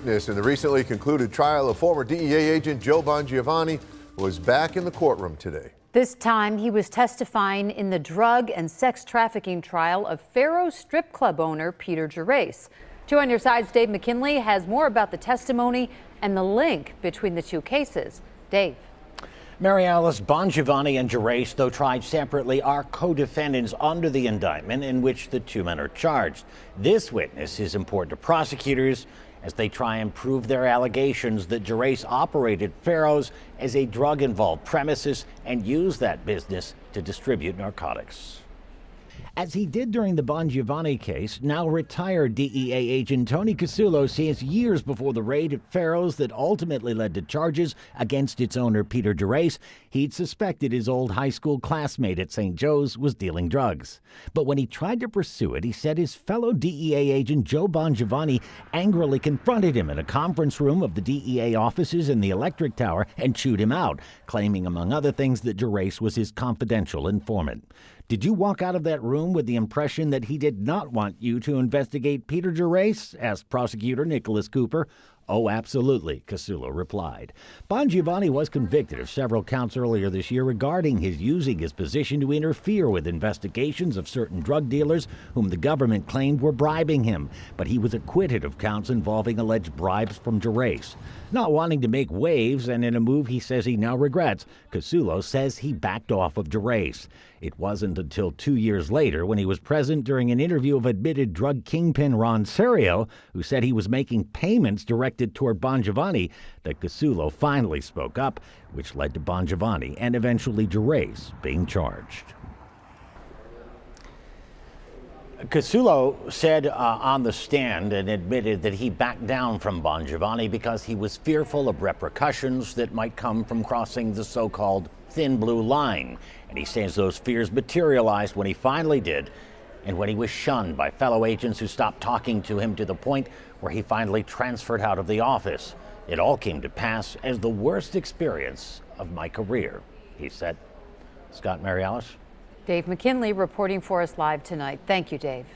In the recently concluded trial of former DEA agent Joe Bongiovanni was back in the courtroom today. This time he was testifying in the drug and sex trafficking trial of Pharaoh's strip club owner Peter Gerace. 2 on Your Side's Dave McKinley has more about the testimony and the link between the two cases. Dave. Mary Alice, Bongiovanni and Gerace, though tried separately, are co-defendants under the indictment in which the two men are charged. This witness is important to prosecutors as they try and prove their allegations that Gerace operated Pharaoh's as a drug-involved premises and used that business to distribute narcotics. As he did during the Bongiovanni case, now retired DEA agent Tony Casulo says years before the raid at Pharaoh's that ultimately led to charges against its owner Peter Gerace, he'd suspected his old high school classmate at St. Joe's was dealing drugs. But when he tried to pursue it, he said his fellow DEA agent Joe Bongiovanni angrily confronted him in a conference room of the DEA offices in the Electric Tower and chewed him out, claiming among other things that Gerace was his confidential informant. Did you walk out of that room with the impression that he did not want you to investigate Peter Gerace? Asked prosecutor Nicholas Cooper. Oh, absolutely, Casulo replied. Bongiovanni was convicted of several counts earlier this year regarding his using his position to interfere with investigations of certain drug dealers whom the government claimed were bribing him. But he was acquitted of counts involving alleged bribes from Gerace. Not wanting to make waves, and in a move he says he now regrets, Casulo says he backed off of Gerace. It wasn't until 2 years later, when he was present during an interview of admitted drug kingpin Ron Serio, who said he was making payments directed toward Bongiovanni, that Casulo finally spoke up, which led to Bongiovanni and eventually Gerace being charged. Casulo said on the stand and admitted that he backed down from Bongiovanni because he was fearful of repercussions that might come from crossing the so-called thin blue line. And he says those fears materialized when he finally did, and when he was shunned by fellow agents who stopped talking to him to the point where he finally transferred out of the office. It all came to pass as the worst experience of my career, he said. Scott, Mary Alice. Dave McKinley reporting for us live tonight. Thank you, Dave.